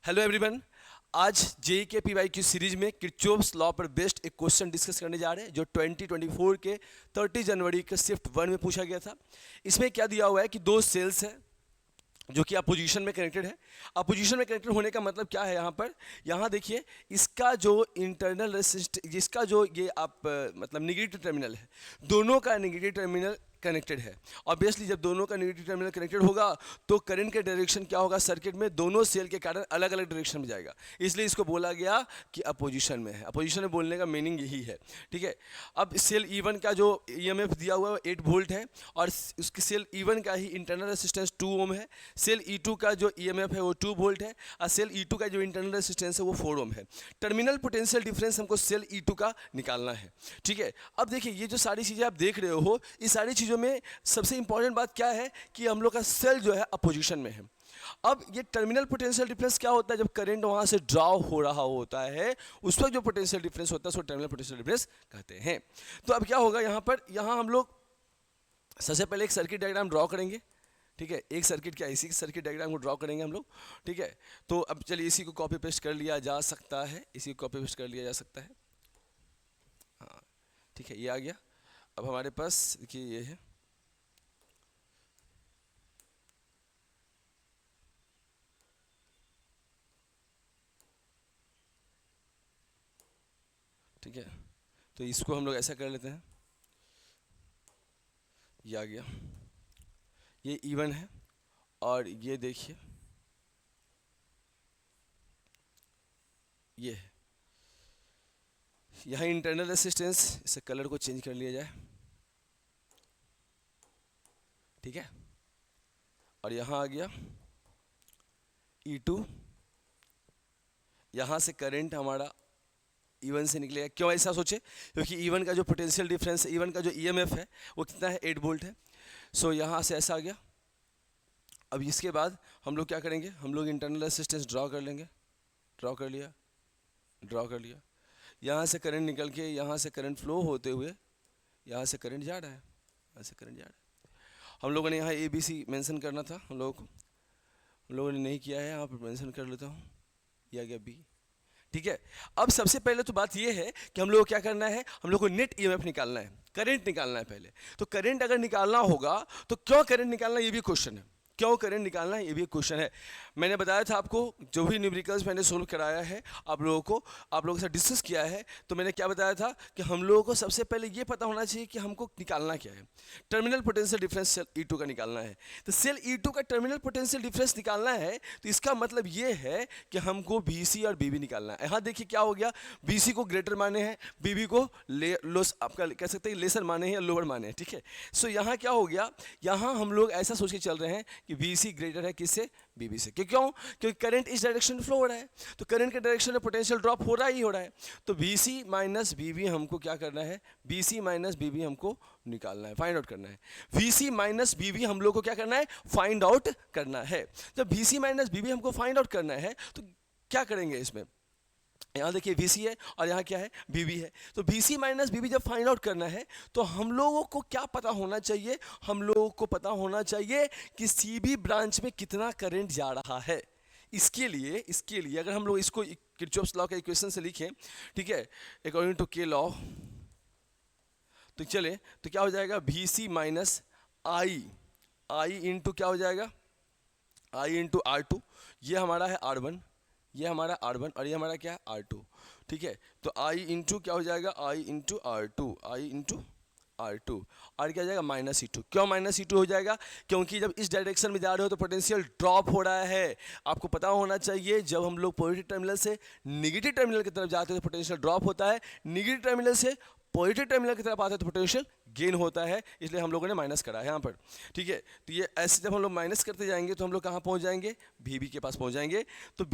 Hello everyone. आज JEE के PY की सीरीज में किरचॉफ्स लॉ पर बेस्ड एक क्वेश्चन डिस्कस करने जा रहे हैं जो 2024 के 30 जनवरी के शिफ्ट 1 में पूछा गया था। इसमें क्या दिया हुआ है कि दो सेल्स हैं जो कि अपोजिशन में कनेक्टेड है। अपोजिशन में कनेक्टेड होने का मतलब क्या है? यहाँ देखिए, इसका जो इंटरनल रेसिस्टेंस, जिसका जो ये आप मतलब निगेटिव टर्मिनल है, दोनों का निगेटिव टर्मिनल कनेक्टेड है। ऑब्वियसली जब दोनों का नेगेटिव टर्मिनल कनेक्टेड होगा तो करंट के डायरेक्शन क्या होगा सर्किट में, दोनों सेल के कारण अलग अलग डायरेक्शन में जाएगा। इसलिए इसको बोला गया कि अपोजिशन में है। अपोजिशन में बोलने का मीनिंग यही है, ठीक है। अब सेल E1 का जो EMF दिया हुआ है 8 वोल्ट है और उसकी सेल E1 का ही इंटरनल रेसिस्टेंस 2 ओम है। सेल E2 का जो EMF है वो 2 वोल्ट है और सेल E2 का जो इंटरनल रेसिस्टेंस है वो 4 ओम है। टर्मिनल पोटेंशियल डिफरेंस हमको सेल E2 का निकालना है, ठीक है। अब देखिए, ये जो सारी चीज़ें आप देख रहे हो, इस सारी चीज़ों में सबसे इंपॉर्टेंट बात क्या है कि हम लोग का सेल जो है अपोजिशन में है। अब ये टर्मिनल पोटेंशियल डिफरेंस क्या होता है? जब करंट वहां से ड्रॉ हो रहा होता है उस वक्त जो पोटेंशियल डिफरेंस होता है उसको टर्मिनल पोटेंशियल डिफरेंस कहते हैं। तो अब क्या होगा यहाँ हम लोग सबसे पहले एक सर्किट डायग्राम ड्रॉ करेंगे, ठीक है। एक सर्किट क्या, इसी सर्किट डायग्राम को ड्रॉ करेंगे हम लोग, ठीक है। तो अब चलिए इसी को कॉपी पेस्ट कर लिया जा सकता है, इसी को कॉपी पेस्ट कर लिया जा सकता है। हाँ, ठीक है, ये आ गया। अब हमारे पास देखिए ये है, ठीक है। तो इसको हम लोग ऐसा कर लेते हैं, ये आ गया, ये E1 है और ये देखिए ये है, यहाँ इंटरनल रेसिस्टेंस, इसे कलर को चेंज कर लिया जाए, ठीक है। और यहाँ आ गया E2, यहाँ से करंट हमारा E1 से निकलेगा। क्यों ऐसा सोचे? क्योंकि E1 का जो पोटेंशियल डिफरेंस, E1 का जो EMF है वो कितना है, 8 वोल्ट है। सो यहाँ से ऐसा आ गया। अब इसके बाद हम लोग क्या करेंगे, हम लोग इंटरनल रेसिस्टेंस ड्रॉ कर लेंगे, ड्रॉ कर लिया, ड्रॉ कर लिया। यहाँ से करंट निकल के, यहाँ से करंट फ्लो होते हुए यहाँ से करंट जा रहा है, यहाँ से करंट जा रहा है। हम लोगों ने यहाँ ABC मेंशन करना था, हम लोगों ने नहीं किया है, यहाँ पर मेंशन कर लेता हूँ, ये आ गया B, ठीक है। अब सबसे पहले तो बात ये है कि हम लोग को क्या करना है, हम लोग को नेट EMF निकालना है, करंट निकालना है पहले। तो करंट अगर निकालना होगा तो क्यों करंट निकालना, ये भी क्वेश्चन है। क्यों करंट निकालना है, ये भी एक क्वेश्चन है। मैंने बताया था आपको, जो भी न्यूमेरिकल्स मैंने सोल्व कराया है आप लोगों के साथ डिस्कस किया है, तो मैंने क्या बताया था कि हम लोगों को सबसे पहले ये पता होना चाहिए कि हमको निकालना क्या है। Terminal potential difference cell E2 का निकालना है। तो सेल E2 का टर्मिनल पोटेंशियल डिफरेंस निकालना है तो इसका मतलब ये है कि हमको BC और BB निकालना है। यहाँ देखिए क्या हो गया, BC को ग्रेटर माने हैं, BB को आपका कह सकते हैं लेसर माने हैं या लोअर माने हैं, ठीक है। सो यहाँ क्या हो गया, यहाँ हम लोग ऐसा सोच के चल रहे हैं कि BC ग्रेटर है किससे, BB से। क्यों? क्योंकि करंट इस डायरेक्शन में फ्लो हो रहा है, तो करंट के डायरेक्शन में पोटेंशियल ड्रॉप हो रहा है। तो BC माइनस BB हमको क्या करना है, BC माइनस BB हमको निकालना है, फाइंड आउट करना है। VC माइनस BB हम लोग को क्या करना है, फाइंड आउट करना है। जब VC माइनस BB हमको फाइंड आउट करना है तो क्या करेंगे इसमें, यहाँ देखिए VC है और यहाँ क्या है, BB है। तो BC माइनस BB जब फाइंड आउट करना है तो हम लोगों को क्या पता होना चाहिए, हम लोगों को पता होना चाहिए कि CB ब्रांच में कितना करंट जा रहा है। इसके लिए अगर हम लोग इसको किरचॉफ्स लॉ के इक्वेशन से लिखें, ठीक है, अकॉर्डिंग टू के लॉ, तो चले तो क्या हो जाएगा, VC माइनस I इंटू क्या हो जाएगा, I इंटू R2, ये हमारा है R1, ये हमारा R1 और ये हमारा क्या है R2, ठीक है। तो I इंटू क्या हो जाएगा, I इंटू R2, और क्या हो जाएगा -E2। क्यों -E2 हो जाएगा, क्योंकि जब इस डायरेक्शन में जा रहे हो तो पोटेंशियल ड्रॉप हो रहा है। आपको पता होना चाहिए जब हम लोग पॉजिटिव टर्मिनल से निगेटिव टर्मिनल की तरफ जाते हैं तो पोटेंशियल ड्रॉप होता है, निगेटिव टर्मिनल से पॉजिटिव टर्मिनल की तरफ आते हैं तो पोटेंशियल गेन होता है। इसलिए हम लोगों ने माइनस करा है यहाँ पर, ठीक है। तो ये ऐसे जब हम लोग माइनस करते जाएंगे तो हम लोग कहाँ पहुँच जाएंगे, VB के पास पहुँच जाएंगे। तो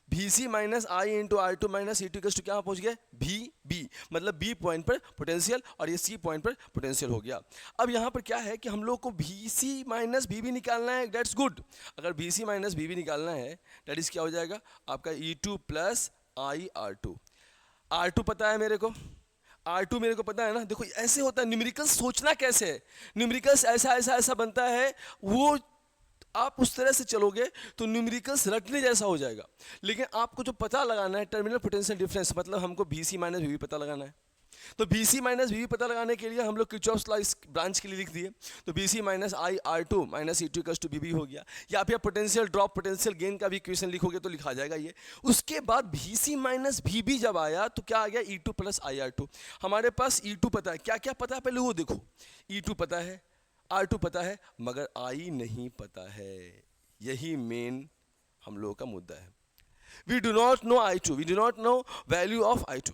VC minus I into R2 minus E2 equals to क्या पहुँच गए, VB, मतलब B पॉइंट पर पोटेंशियल और ये C पॉइंट पर पोटेंशियल हो गया। अब यहाँ पर क्या है कि हम लोग को VC माइनस BB निकालना है, दैट्स गुड। अगर VC माइनस BB निकालना है दैट इज क्या हो जाएगा आपका E2 प्लस I R2 पता है मेरे को, R2 मेरे को पता है ना। देखो ऐसे होता है न्यूमेरिकल्स, सोचना कैसे है, न्यूमेरिकल्स ऐसा बनता है, वो आप उस तरह से चलोगे तो न्यूमेरिकल्स रटने जैसा हो जाएगा। लेकिन आपको जो पता लगाना है टर्मिनल पोटेंशियल डिफरेंस, मतलब हमको BC माइनस VB पता लगाना है। तो BC माइनस VB पता लगाने के लिए हम लोग किरचॉफ्स लॉ इस ब्रांच के लिए लिख दिए। तो BC minus IR2 minus E2 equals to BB हो गया। या आप पोटेंशियल ड्रॉप पोटेंशियल गेन का भी इक्वेशन लिखोगे तो लिखा जाएगा ये। उसके बाद BC माइनस VB जब आया तो क्या आ गया, E2 प्लस IR2। हमारे पास E2 पता है, क्या क्या पता है पहले वो देखो। E2 पता है, R2 पता है, मगर I नहीं पता है। यही मेन हम लोगों का मुद्दा है। We do not know I2, we do not know value of I2,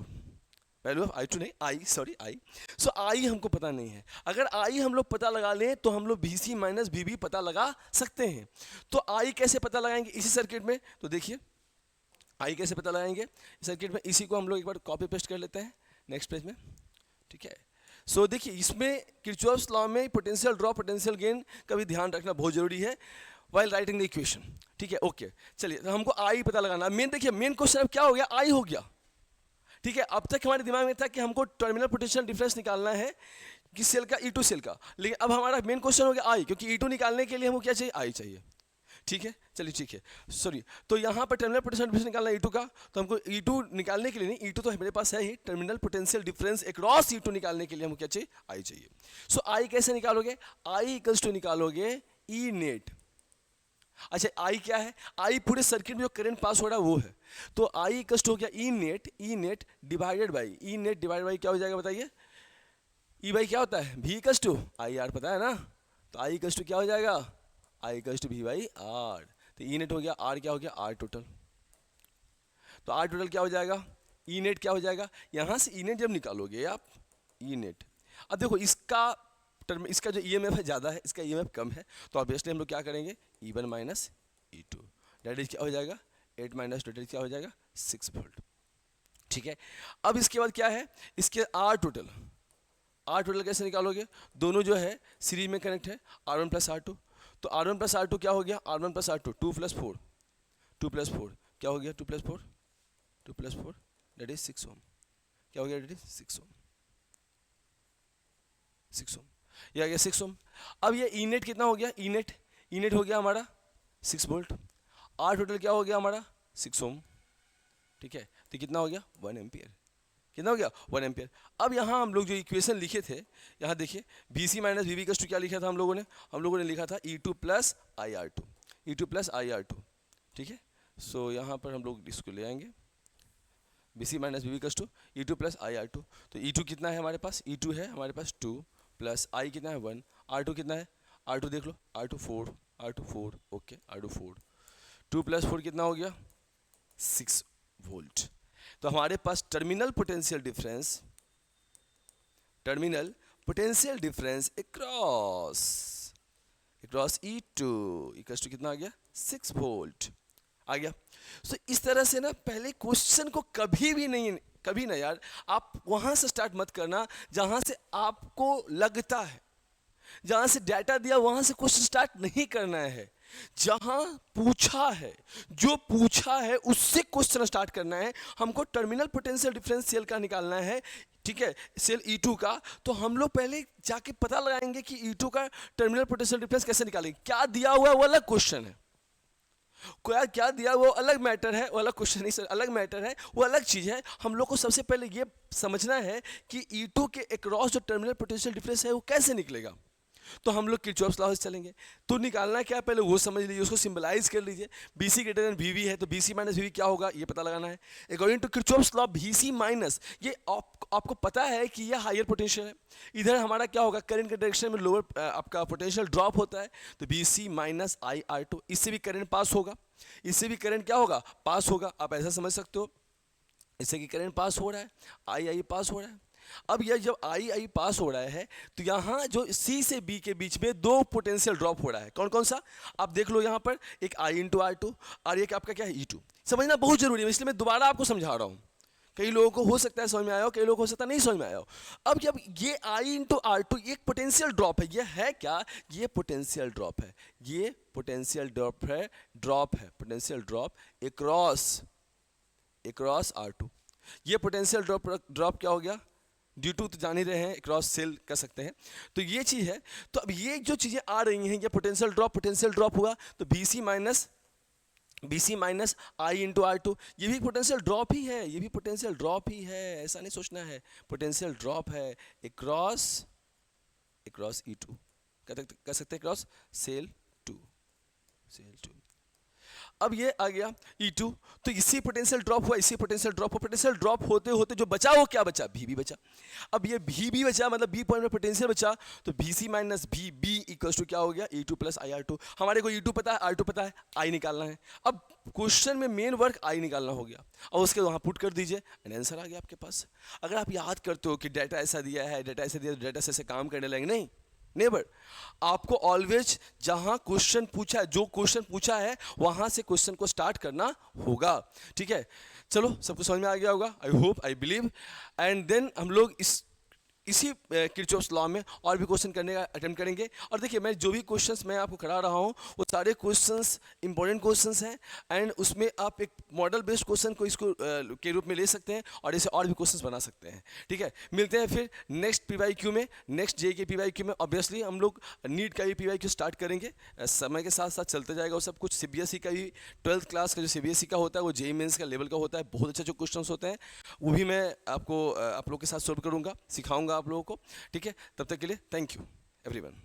value of I2 नहीं, I, sorry I। So I हमको पता नहीं है। अगर I हम लोग पता लगा लें तो हम लोग BC माइनस VB पता लगा सकते हैं। तो I कैसे पता लगाएंगे इसी सर्किट में, तो देखिए I कैसे पता लगाएंगे इस सर्किट में। इसी को हम लोग एक बार कॉपी पेस्ट कर लेते हैं नेक्स्ट पेज में, ठीक है। सो देखिए इसमें किरचॉफ्स लॉ में पोटेंशियल ड्रॉप पोटेंशियल गेन का भी ध्यान रखना बहुत जरूरी है वाइल राइटिंग द इक्वेशन, ठीक है। ओके चलिए, तो हमको I पता लगाना। मेन देखिए मेन क्वेश्चन अब क्या हो गया, I हो गया, ठीक है। अब तक हमारे दिमाग में था कि हमको टर्मिनल पोटेंशियल डिफरेंस निकालना है कि सेल का E2 सेल का, लेकिन अब हमारा मेन क्वेश्चन हो गया I, क्योंकि E2 निकालने के लिए हमको क्या चाहिए, I चाहिए, ठीक है। चलिए ठीक है, सॉरी, तो यहाँ पर टर्मिनल पोटेंशियल डिफरेंस निकालना है E2 का, तो हमको E2 निकालने के लिए नहीं, E2 तो मेरे पास है ही, terminal potential difference across E2 निकालने के लिए हमको क्या चाहिए, I चाहिए। सो I कैसे निकालोगे, I इक्वल्स टू निकालोगे E नेट। अच्छा I क्या है, I पूरे सर्किट में जो करंट पास हो रहा है वो है। तो I इक्वल्स टू हो गया E net divided by, E net divided by क्या हो जाएगा बताइए, E बाई क्या होता है, V इक्वल्स टू IR, पता है ना। तो I इक्वल्स टू क्या हो जाएगा, I equals to V by R। तो E नेट हो गया, R क्या हो गया, R टोटल। तो R टोटल क्या हो जाएगा, E नेट क्या हो जाएगा। यहाँ से E नेट जब निकालोगे आप, E नेट, अब देखो इसका टर्म, इसका जो EMF है ज़्यादा है, इसका EMF कम है, तो ऑब्वियसली हम लोग क्या करेंगे, E1 minus E2, date is क्या हो जाएगा 8 माइनस डेट इज क्या हो जाएगा 6 वोल्ट, ठीक है। अब इसके बाद क्या है, इसके R टोटल कैसे निकालोगे, दोनों जो है सीरीज में कनेक्ट है, R1 प्लस R2। तो R1 प्लस R2 क्या हो गया, R1 plus R2 2 plus 4, 2 plus 4 क्या हो गया, 2 प्लस 4, 2 प्लस 4 डेट इज 6 ओम, क्या हो गया, डेट इज 6 ओम, 6 ओम, ये आ गया 6 ओम। अब ये ई नेट कितना हो गया, ई नेट हो गया हमारा 6 वोल्ट। आर टोटल क्या हो गया हमारा 6 ओम, ठीक है। तो कितना हो गया 1 एम्पियर, कितना हो गया 1 एम्पियर। अब यहाँ हम लोग जो इक्वेशन लिखे थे, यहाँ देखिए BC माइनस VB का क्या लिखा था हम लोगों ने लिखा था E2 plus IR2, E2 plus IR2, ठीक है। सो यहाँ पर हम लोग इसको ले आएंगे, BC माइनस VB का E2 प्लस IR2। तो E2 कितना है हमारे पास, E2 है हमारे पास 2 प्लस I कितना है 1, R2 कितना है, R2 देख लो, R2 4, ओके, R2 4, 2 प्लस 4 कितना हो गया 6 वोल्ट। तो हमारे पास terminal potential difference across E2 equals to कितना आ गया 6 वोल्ट आ गया। सो इस तरह से ना पहले क्वेश्चन को कभी ना यार आप वहां से स्टार्ट मत करना जहां से आपको लगता है, जहां से डाटा दिया वहां से क्वेश्चन स्टार्ट नहीं करना है। जहां पूछा है, जो पूछा है उससे क्वेश्चन स्टार्ट करना है। हमको टर्मिनल पोटेंशियल डिफरेंस सेल का निकालना है, ठीक है, सेल E2 का। तो हम लोग पहले जाके पता लगाएंगे कि E2 का टर्मिनल पोटेंशियल डिफरेंस कैसे निकालेंगे। क्या दिया हुआ है वो अलग क्वेश्चन है, क्या दिया वो अलग मैटर है, वो अलग क्वेश्चन नहीं सर, अलग मैटर है, वो अलग चीज़ है। हम लोग को सबसे पहले ये समझना है कि E2 के अक्रॉस जो टर्मिनल पोटेंशियल डिफरेंस है वो कैसे निकलेगा। तो हम लोग किरचॉफ्स लॉ से चलेंगे। तो निकालना क्या है पहले वो समझ लीजिए, उसको सिंबलाइज कर लीजिए। BC ग्रेटर देन VB है तो BC माइनस VB क्या होगा ये पता लगाना है। According to Kirchhoff's law BC minus, ये आपको पता है कि ये हायर पोटेंशियल है, इधर हमारा क्या होगा करंट के डायरेक्शन में लोअर आपका पोटेंशियल ड्रॉप होता है। तो BC माइनस IR2, इससे भी करंट पास होगा, इससे भी करंट क्या होगा पास होगा। आप ऐसा समझ सकते हो, इससे कि करंट पास हो रहा है, I पास हो रहा है। अब यह जब I पास हो रहा है तो यहाँ जो C से B के बीच में दो पोटेंशियल ड्रॉप हो रहा है। कौन कौन सा आप देख लो यहाँ पर, एक I इंटू R2 और एक आपका क्या है E2। समझना बहुत जरूरी है, इसलिए मैं दोबारा आपको समझा रहा हूँ। कई लोगों को हो सकता है समझ में आया हो, कई लोगों को हो सकता है नहीं समझ में आया हो। अब जब ये I इंटू R2 एक पोटेंशियल ड्रॉप है, ये है क्या, ये पोटेंशियल ड्रॉप है, ये पोटेंशियल ड्रॉप है, पोटेंशियल ड्रॉप अक्रॉस R2। ये पोटेंशियल ड्रॉप क्या हो गया ड्यू टू तो जान ही रहे हैं, क्रॉस सेल कर सकते हैं, तो ये चीज़ है। तो अब ये जो चीज़ें आ रही हैं, ये पोटेंशियल ड्रॉप हुआ तो BC माइनस आई इंटू R2, ये भी पोटेंशियल ड्रॉप ही है, ये भी पोटेंशियल ड्रॉप ही है, ऐसा नहीं सोचना है, पोटेंशियल ड्रॉप है अक्रॉस E2, कर सकते हैं क्रॉस सेल 2। अब ये आ गया E2, तो इसी पोटेंशियल ड्रॉप हुआ, पोटेंशियल ड्रॉप होते होते जो बचा वो क्या बचा, VB बचा। अब ये VB बचा मतलब B पॉइंट में पोटेंशियल बचा, तो BC minus VB equals to क्या हो गया, E2 प्लस IR2। हमारे को E2 पता है, R2 पता है, I निकालना है। अब क्वेश्चन में मेन वर्क I निकालना हो गया, और उसके वहाँ पुट कर दीजिए एंड आंसर आ गया आपके पास। अगर आप याद करते हो कि डाटा ऐसा दिया है, डाटा ऐसा दिया, डाटा से काम करने लगेंगे, नहीं नेबर, आपको ऑलवेज जहां क्वेश्चन पूछा है, जो क्वेश्चन पूछा है वहां से क्वेश्चन को स्टार्ट करना होगा, ठीक है। चलो सबको समझ में आ गया होगा, I hope, I believe. And then हम लोग इसी किरचॉफ्स लॉ में और भी क्वेश्चन करने का अटेम्प्ट करेंगे। और देखिए मैं जो भी क्वेश्चंस मैं आपको करा रहा हूँ वो सारे क्वेश्चंस इंपॉर्टेंट क्वेश्चंस हैं, एंड उसमें आप एक मॉडल बेस्ड क्वेश्चन को इसको के रूप में ले सकते हैं और इसे और भी क्वेश्चंस बना सकते हैं, ठीक है। मिलते हैं फिर नेक्स्ट PYQ में, नेक्स्ट JEE के PYQ में। ऑब्वियसली हम लोग नीट का भी PYQ स्टार्ट करेंगे, समय के साथ साथ चलते जाएगा वो सब कुछ। CBSE का भी 12th क्लास का जो CBSE का होता है वो JEE मेंस का लेवल का होता है, बहुत अच्छे जो क्वेश्चंस होते हैं वो भी मैं आपको आप लोग के साथ सॉल्व करूँगा, सिखाऊंगा आप लोगों को, ठीक है। तब तक के लिए थैंक यू एवरीवन।